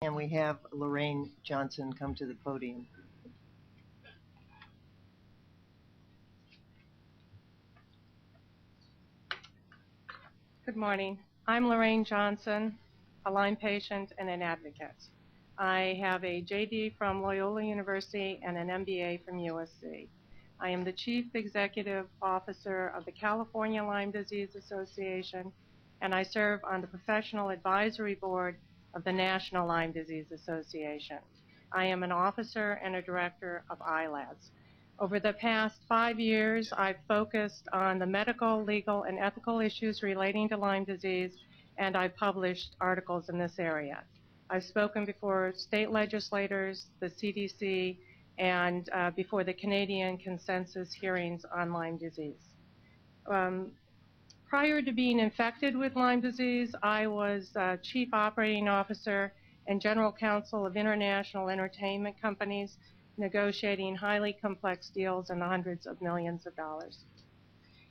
And we have Lorraine Johnson come to the podium. Good morning. I'm Lorraine Johnson, a Lyme patient and an advocate. I have a JD from Loyola University and an MBA from USC. I am the Chief Executive Officer of the California Lyme Disease Association, and I serve on the Professional Advisory Board of the National Lyme Disease Association. I am an officer and a director of ILADS. Over the past 5 years, I've focused on the medical, legal, and ethical issues relating to Lyme disease, and I've published articles in this area. I've spoken before state legislators, the CDC, and before the Canadian consensus hearings on Lyme disease. Prior to being infected with Lyme disease, I was Chief Operating Officer and General Counsel of international entertainment companies, negotiating highly complex deals in the hundreds of millions of dollars.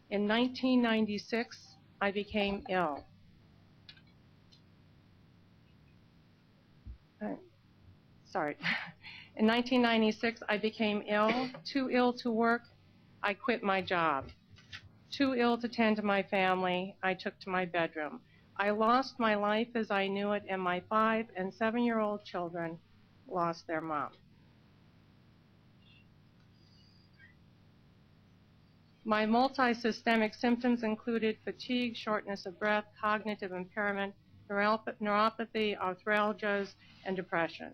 In 1996, I became ill. In 1996, I became ill, too ill to work. I quit my job. Too ill to tend to my family, I took to my bedroom. I lost my life as I knew it, and my 5- and 7-year-old children lost their mom. My multi-systemic symptoms included fatigue, shortness of breath, cognitive impairment, neuropathy, arthralgias, and depression.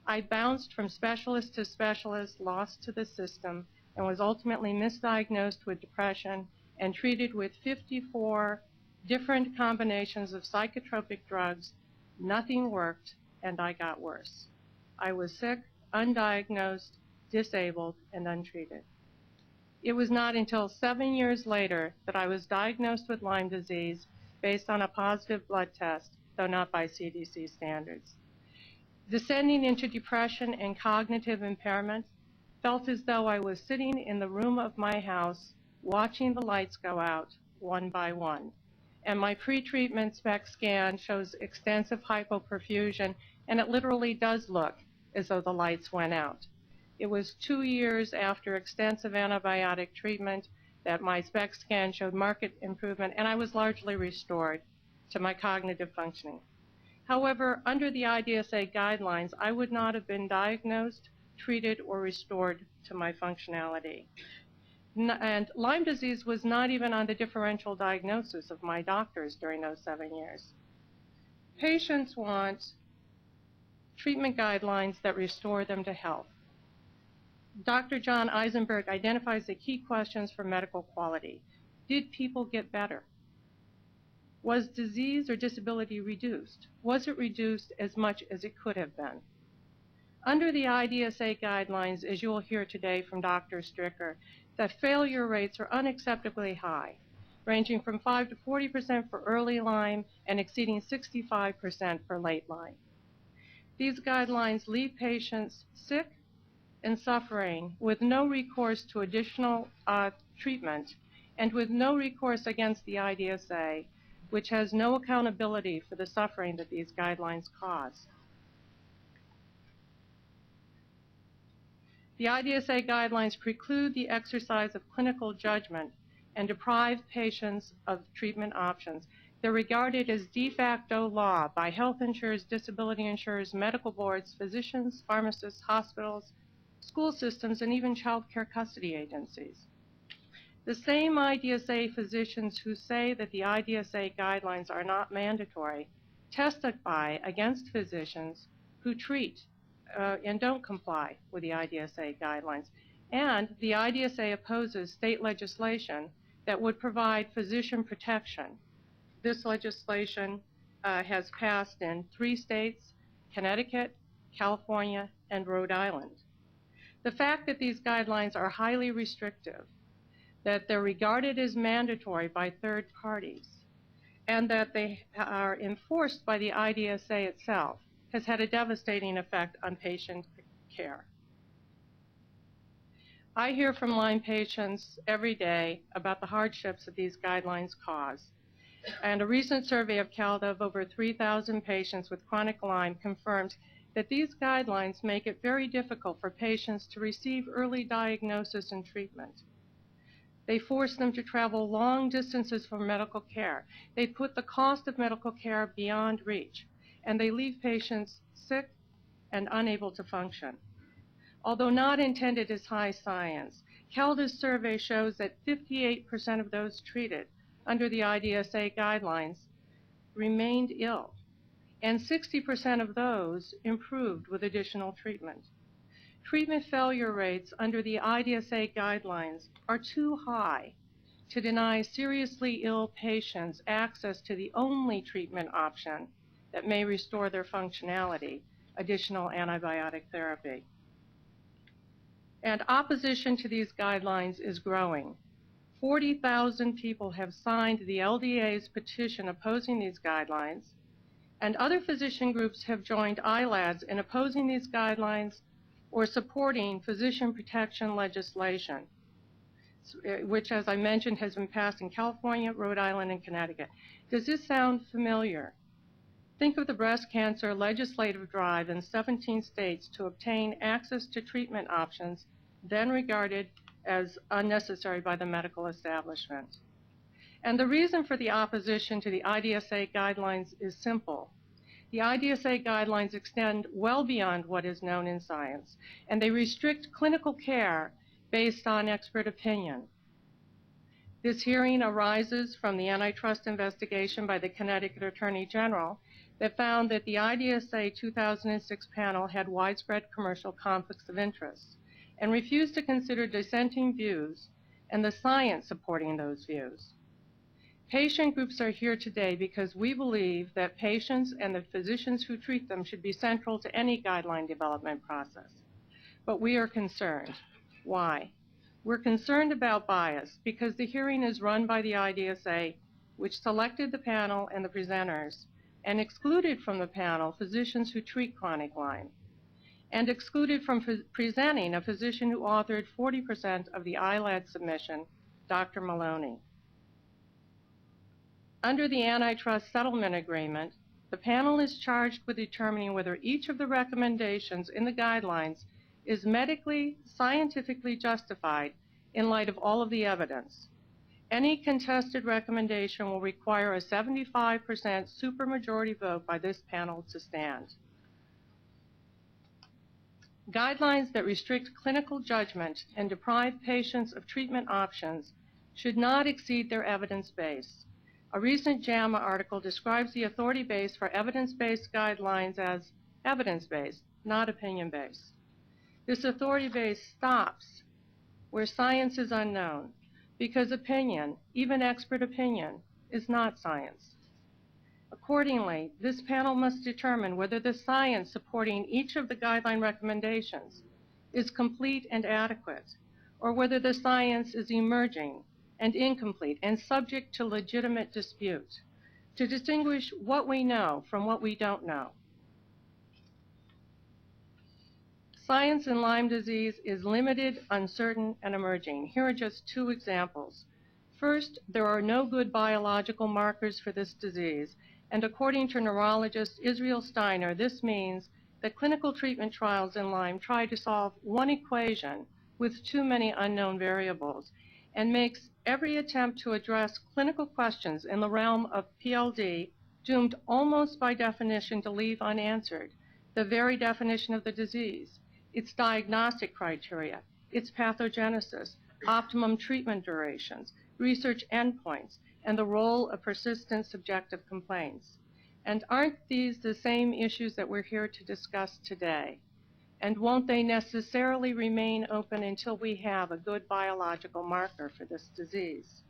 I bounced from specialist to specialist, lost to the system, and was ultimately misdiagnosed with depression and treated with 54 different combinations of psychotropic drugs. Nothing worked, and I got worse. I was sick, undiagnosed, disabled, and untreated. It was not until 7 years later that I was diagnosed with Lyme disease based on a positive blood test, though not by CDC standards. Descending into depression and cognitive impairment, felt as though I was sitting in the room of my house watching the lights go out one by one. And my pre-treatment SPECT scan shows extensive hypoperfusion, and it literally does look as though the lights went out. It was 2 years after extensive antibiotic treatment that my SPECT scan showed marked improvement, and I was largely restored to my cognitive functioning. However, under the IDSA guidelines, I would not have been diagnosed, treated, or restored to my functionality. And Lyme disease was not even on the differential diagnosis of my doctors during those 7 years. Patients want treatment guidelines that restore them to health. Dr. John Eisenberg identifies the key questions for medical quality. Did people get better? Was disease or disability reduced? Was it reduced as much as it could have been? Under the IDSA guidelines, as you will hear today from Dr. Stricker, the failure rates are unacceptably high, ranging from 5 to 40% for early Lyme and exceeding 65% for late Lyme. These guidelines leave patients sick and suffering with no recourse to additional treatment and with no recourse against the IDSA, which has no accountability for the suffering that these guidelines cause. The IDSA guidelines preclude the exercise of clinical judgment and deprive patients of treatment options. They're regarded as de facto law by health insurers, disability insurers, medical boards, physicians, pharmacists, hospitals, school systems, and even child care custody agencies. The same IDSA physicians who say that the IDSA guidelines are not mandatory testify against physicians who treat and don't comply with the IDSA guidelines. And the IDSA opposes state legislation that would provide physician protection. This legislation has passed in 3 states, Connecticut, California, and Rhode Island. The fact that these guidelines are highly restrictive, that they're regarded as mandatory by third parties, and that they are enforced by the IDSA itself has had a devastating effect on patient care. I hear from Lyme patients every day about the hardships that these guidelines cause. And a recent survey of CALDA of over 3,000 patients with chronic Lyme confirmed that these guidelines make it very difficult for patients to receive early diagnosis and treatment. They force them to travel long distances for medical care. They put the cost of medical care beyond reach, and they leave patients sick and unable to function. Although not intended as high science, CALDA's survey shows that 58% of those treated under the IDSA guidelines remained ill, and 60% of those improved with additional treatment. Treatment failure rates under the IDSA guidelines are too high to deny seriously ill patients access to the only treatment option that may restore their functionality, additional antibiotic therapy. And opposition to these guidelines is growing. 40,000 people have signed the LDA's petition opposing these guidelines, and other physician groups have joined ILADS in opposing these guidelines or supporting physician protection legislation, which, as I mentioned, has been passed in California, Rhode Island, and Connecticut. Does this sound familiar? Think of the breast cancer legislative drive in 17 states to obtain access to treatment options then regarded as unnecessary by the medical establishment. And the reason for the opposition to the IDSA guidelines is simple. The IDSA guidelines extend well beyond what is known in science, and they restrict clinical care based on expert opinion. This hearing arises from the antitrust investigation by the Connecticut Attorney General that found that the IDSA 2006 panel had widespread commercial conflicts of interest and refused to consider dissenting views and the science supporting those views. Patient groups are here today because we believe that patients and the physicians who treat them should be central to any guideline development process. But we are concerned. Why? We're concerned about bias because the hearing is run by the IDSA, which selected the panel and the presenters, and excluded from the panel physicians who treat chronic Lyme, and excluded from presenting a physician who authored 40% of the ILAD submission, Dr. Maloney. Under the antitrust settlement agreement, the panel is charged with determining whether each of the recommendations in the guidelines is medically, scientifically justified in light of all of the evidence. Any contested recommendation will require a 75% supermajority vote by this panel to stand. Guidelines that restrict clinical judgment and deprive patients of treatment options should not exceed their evidence base. A recent JAMA article describes the authority base for evidence-based guidelines as evidence-based, not opinion-based. This authority base stops where science is unknown, because opinion, even expert opinion, is not science. Accordingly, this panel must determine whether the science supporting each of the guideline recommendations is complete and adequate, or whether the science is emerging and incomplete and subject to legitimate dispute, to distinguish what we know from what we don't know. Science in Lyme disease is limited, uncertain, and emerging. Here are just two examples. First, there are no good biological markers for this disease, and according to neurologist Israel Steiner, this means that clinical treatment trials in Lyme try to solve one equation with too many unknown variables, and makes every attempt to address clinical questions in the realm of PLD doomed almost by definition to leave unanswered the very definition of the disease, its diagnostic criteria, its pathogenesis, optimum treatment durations, research endpoints, and the role of persistent subjective complaints. And aren't these the same issues that we're here to discuss today? And won't they necessarily remain open until we have a good biological marker for this disease?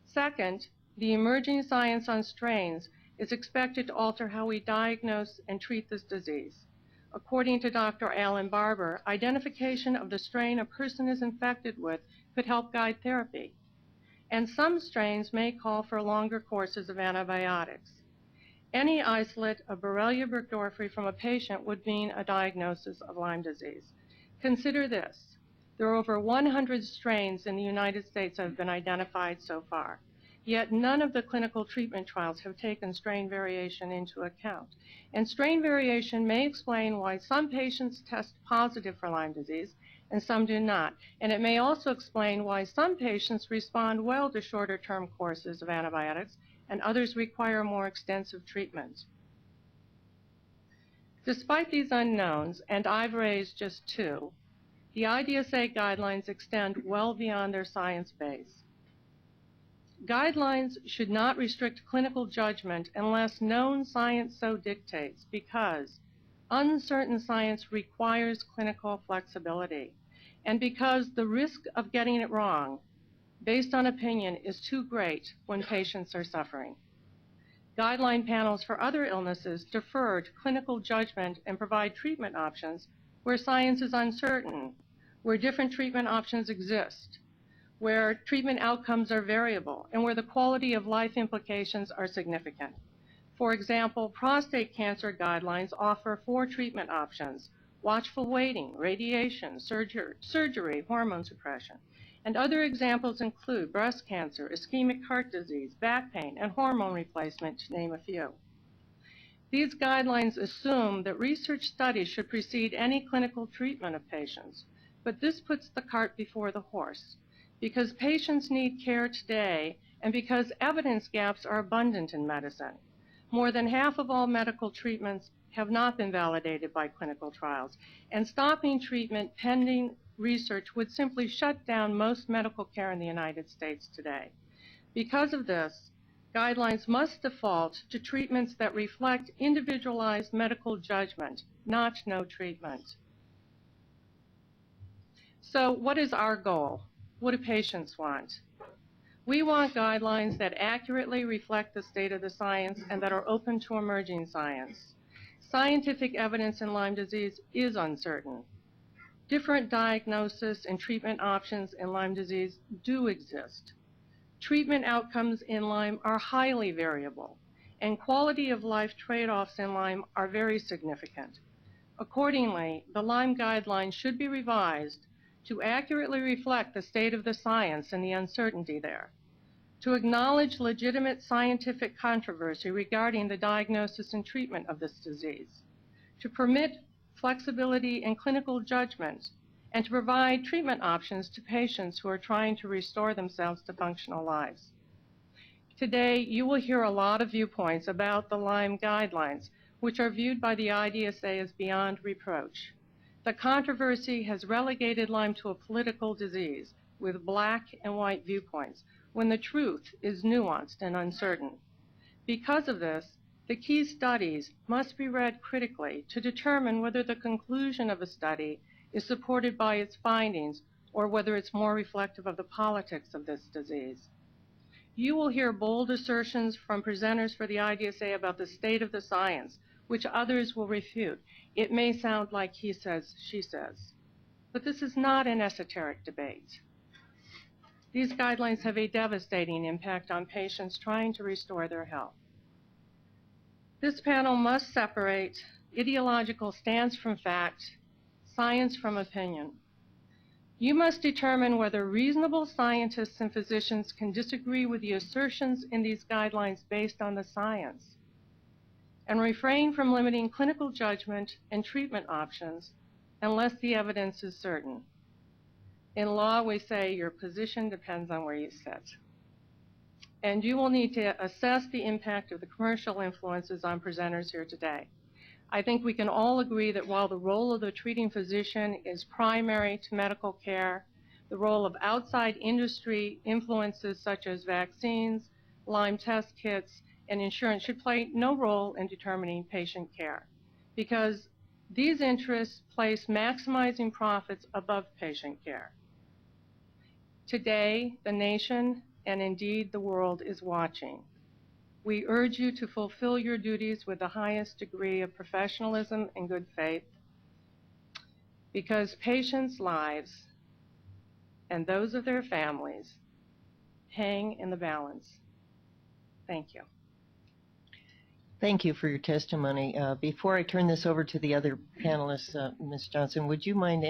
Second, the emerging science on strains is expected to alter how we diagnose and treat this disease. According to Dr. Alan Barber, identification of the strain a person is infected with could help guide therapy. And some strains may call for longer courses of antibiotics. Any isolate of Borrelia burgdorferi from a patient would mean a diagnosis of Lyme disease. Consider this. There are over 100 strains in the United States that have been identified so far. Yet none of the clinical treatment trials have taken strain variation into account. And strain variation may explain why some patients test positive for Lyme disease and some do not. And it may also explain why some patients respond well to shorter-term courses of antibiotics and others require more extensive treatments. Despite these unknowns, and I've raised just two, the IDSA guidelines extend well beyond their science base. Guidelines should not restrict clinical judgment unless known science so dictates, because uncertain science requires clinical flexibility, and because the risk of getting it wrong based on opinion is too great when patients are suffering. Guideline panels for other illnesses defer to clinical judgment and provide treatment options where science is uncertain, where different treatment options exist, where treatment outcomes are variable, and where the quality of life implications are significant. For example, prostate cancer guidelines offer 4 treatment options: watchful waiting, radiation, surgery, hormone suppression. And other examples include breast cancer, ischemic heart disease, back pain, and hormone replacement, to name a few. These guidelines assume that research studies should precede any clinical treatment of patients, but this puts the cart before the horse, because patients need care today and because evidence gaps are abundant in medicine. More than half of all medical treatments have not been validated by clinical trials, and stopping treatment pending research would simply shut down most medical care in the United States today. Because of this, guidelines must default to treatments that reflect individualized medical judgment, not no treatment. So what is our goal? What do patients want? We want guidelines that accurately reflect the state of the science and that are open to emerging science. Scientific evidence in Lyme disease is uncertain. Different diagnosis and treatment options in Lyme disease do exist. Treatment outcomes in Lyme are highly variable, and quality of life trade-offs in Lyme are very significant. Accordingly, the Lyme guidelines should be revised to accurately reflect the state of the science and the uncertainty there, to acknowledge legitimate scientific controversy regarding the diagnosis and treatment of this disease, to permit flexibility in clinical judgment, and to provide treatment options to patients who are trying to restore themselves to functional lives. Today, you will hear a lot of viewpoints about the Lyme guidelines, which are viewed by the IDSA as beyond reproach. The controversy has relegated Lyme to a political disease with black and white viewpoints, when the truth is nuanced and uncertain. Because of this, the key studies must be read critically to determine whether the conclusion of a study is supported by its findings or whether it's more reflective of the politics of this disease. You will hear bold assertions from presenters for the IDSA about the state of the science, which others will refute. It may sound like he says, she says, but this is not an esoteric debate. These guidelines have a devastating impact on patients trying to restore their health. This panel must separate ideological stance from fact, science from opinion. You must determine whether reasonable scientists and physicians can disagree with the assertions in these guidelines based on the science, and refrain from limiting clinical judgment and treatment options unless the evidence is certain. In law, we say your position depends on where you sit. And you will need to assess the impact of the commercial influences on presenters here today. I think we can all agree that while the role of the treating physician is primary to medical care, the role of outside industry influences such as vaccines, Lyme test kits, and insurance should play no role in determining patient care, because these interests place maximizing profits above patient care. Today, the nation, and indeed the world, is watching. We urge you to fulfill your duties with the highest degree of professionalism and good faith, because patients' lives and those of their families hang in the balance. Thank you. Thank you for your testimony. Before I turn this over to the other panelists, Ms. Johnson, would you mind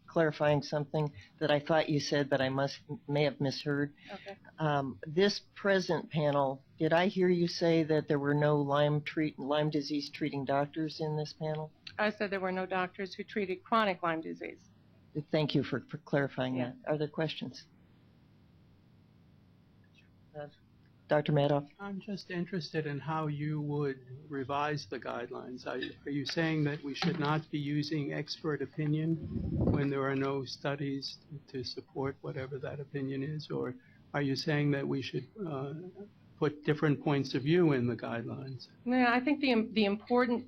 clarifying something that I thought you said, but I may have misheard? Okay. This present panel, did I hear you say that there were no Lyme disease treating doctors in this panel? I said there were no doctors who treated chronic Lyme disease. Thank you for clarifying that. Are there questions? Dr. Madoff? I'm just interested in how you would revise the guidelines. Are you saying that we should not be using expert opinion when there are no studies to support whatever that opinion is? Or are you saying that we should put different points of view in the guidelines? Yeah, I think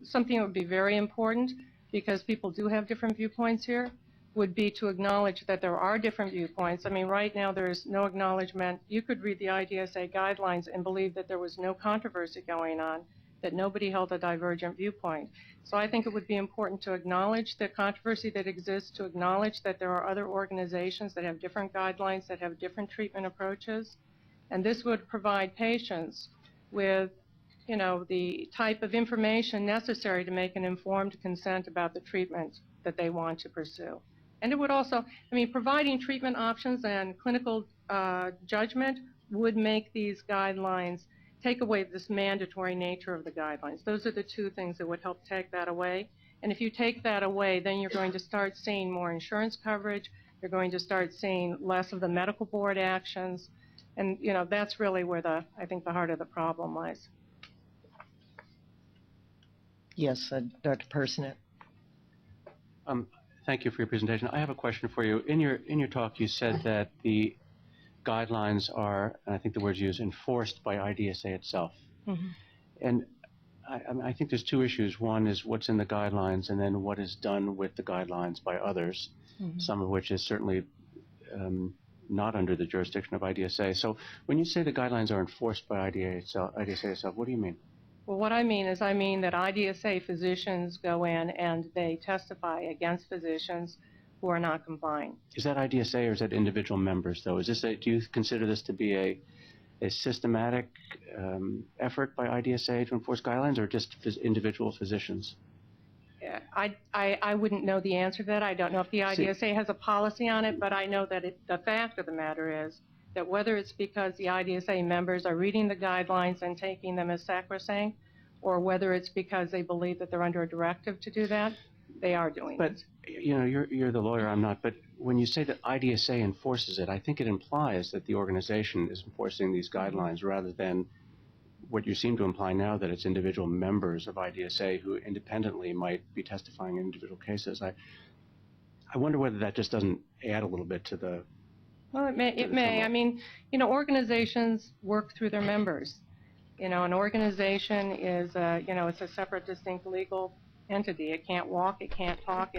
something that would be very important, because people do have different viewpoints here, would be to acknowledge that there are different viewpoints. I mean, right now there's no acknowledgement. You could read the IDSA guidelines and believe that there was no controversy going on, that nobody held a divergent viewpoint. So I think it would be important to acknowledge the controversy that exists, to acknowledge that there are other organizations that have different guidelines, that have different treatment approaches, and this would provide patients with, you know, the type of information necessary to make an informed consent about the treatment that they want to pursue. And it would also, I mean, providing treatment options and clinical judgment would make these guidelines, take away this mandatory nature of the guidelines. Those are the two things that would help take that away. And if you take that away, then you're going to start seeing more insurance coverage. You're going to start seeing less of the medical board actions. And, you know, that's really where I think the heart of the problem lies. Yes, Dr. Personet. Thank you for your presentation. I have a question for you. In your talk, you said that the guidelines are, and I think the words used, enforced by IDSA itself. Mm-hmm. And I think there's two issues. One is what's in the guidelines, and then what is done with the guidelines by others, mm-hmm. some of which is certainly not under the jurisdiction of IDSA. So when you say the guidelines are enforced by IDSA itself, what do you mean? Well, what I mean is that IDSA physicians go in and they testify against physicians who are not complying. Is that IDSA or is that individual members, though? Do you consider this to be a systematic effort by IDSA to enforce guidelines, or just individual physicians? Yeah, I wouldn't know the answer to that. I don't know if the IDSA has a policy on it, but I know that the fact of the matter is that whether it's because the IDSA members are reading the guidelines and taking them as sacrosanct, or whether it's because they believe that they're under a directive to do that, they are doing it. But, you know, you're the lawyer, I'm not, but when you say that IDSA enforces it, I think it implies that the organization is enforcing these guidelines rather than what you seem to imply now, that it's individual members of IDSA who independently might be testifying in individual cases. I wonder whether that just doesn't add a little bit to the... Well, it may. I mean, you know, organizations work through their members. You know, an organization is, you know, it's a separate, distinct legal entity. It can't walk, it can't talk,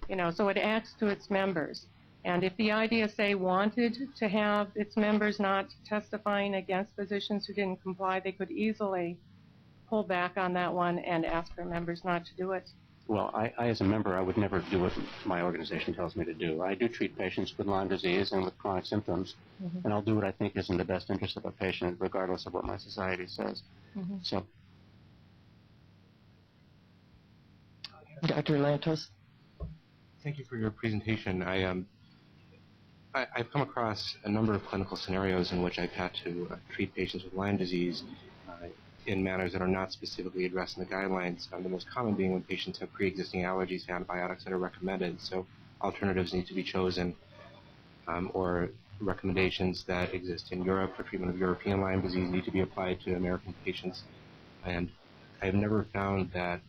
you know, so it acts to its members. And if the IDSA wanted to have its members not testifying against physicians who didn't comply, they could easily pull back on that one and ask their members not to do it. Well, I as a member, I would never do what my organization tells me to do. I do treat patients with Lyme disease and with chronic symptoms, mm-hmm. and I'll do what I think is in the best interest of a patient, regardless of what my society says. Mm-hmm. So, Dr. Lantos. Thank you for your presentation. I've come across a number of clinical scenarios in which I've had to treat patients with Lyme disease in manners that are not specifically addressed in the guidelines, the most common being when patients have pre-existing allergies to antibiotics that are recommended. So alternatives need to be chosen, or recommendations that exist in Europe for treatment of European Lyme disease need to be applied to American patients. And I have never found that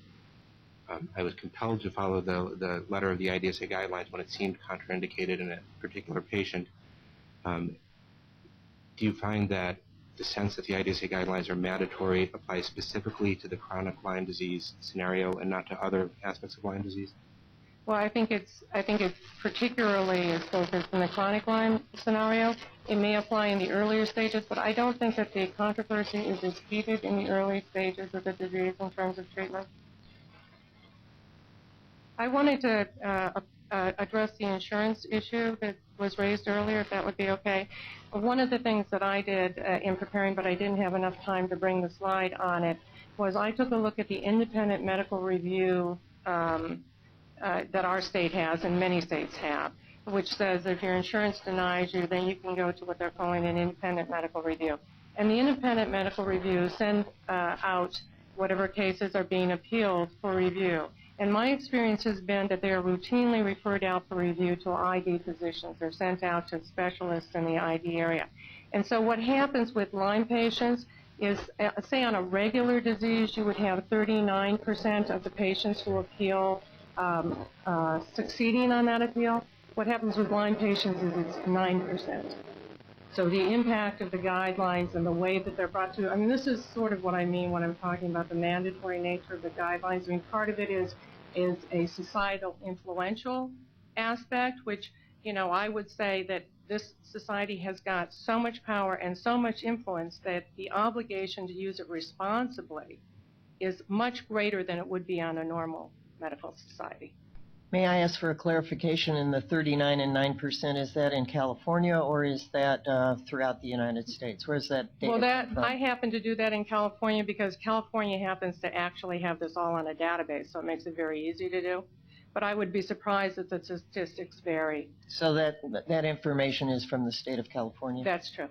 I was compelled to follow the letter of the IDSA guidelines when it seemed contraindicated in a particular patient. Do you find that the sense that the IDSA guidelines are mandatory applies specifically to the chronic Lyme disease scenario and not to other aspects of Lyme disease? Well, I think it particularly is focused in the chronic Lyme scenario. It may apply in the earlier stages, but I don't think that the controversy is as heated in the early stages of the disease in terms of treatment. I wanted to address the insurance issue that was raised earlier, if that would be okay. One of the things that I did in preparing, but I didn't have enough time to bring the slide on it, was I took a look at the independent medical review that our state has and many states have, which says if your insurance denies you, then you can go to what they're calling an independent medical review. And the independent medical review send out whatever cases are being appealed for review. And my experience has been that they are routinely referred out for review to ID physicians. They're sent out to specialists in the ID area. And so what happens with Lyme patients is, say on a regular disease, you would have 39% of the patients who appeal succeeding on that appeal. What happens with Lyme patients is it's 9%. So the impact of the guidelines and the way that they're brought to, I mean, this is sort of what I mean when I'm talking about the mandatory nature of the guidelines. I mean, part of it is a societal influential aspect, which, you know, I would say that this society has got so much power and so much influence that the obligation to use it responsibly is much greater than it would be on a normal medical society. May I ask for a clarification in the 39 and 9%? Is that in California or is that throughout the United States? Where's that data from? I happen to do that in California because California happens to actually have this all on a database, so it makes it very easy to do. But I would be surprised if the statistics vary. So that information is from the state of California? That's true.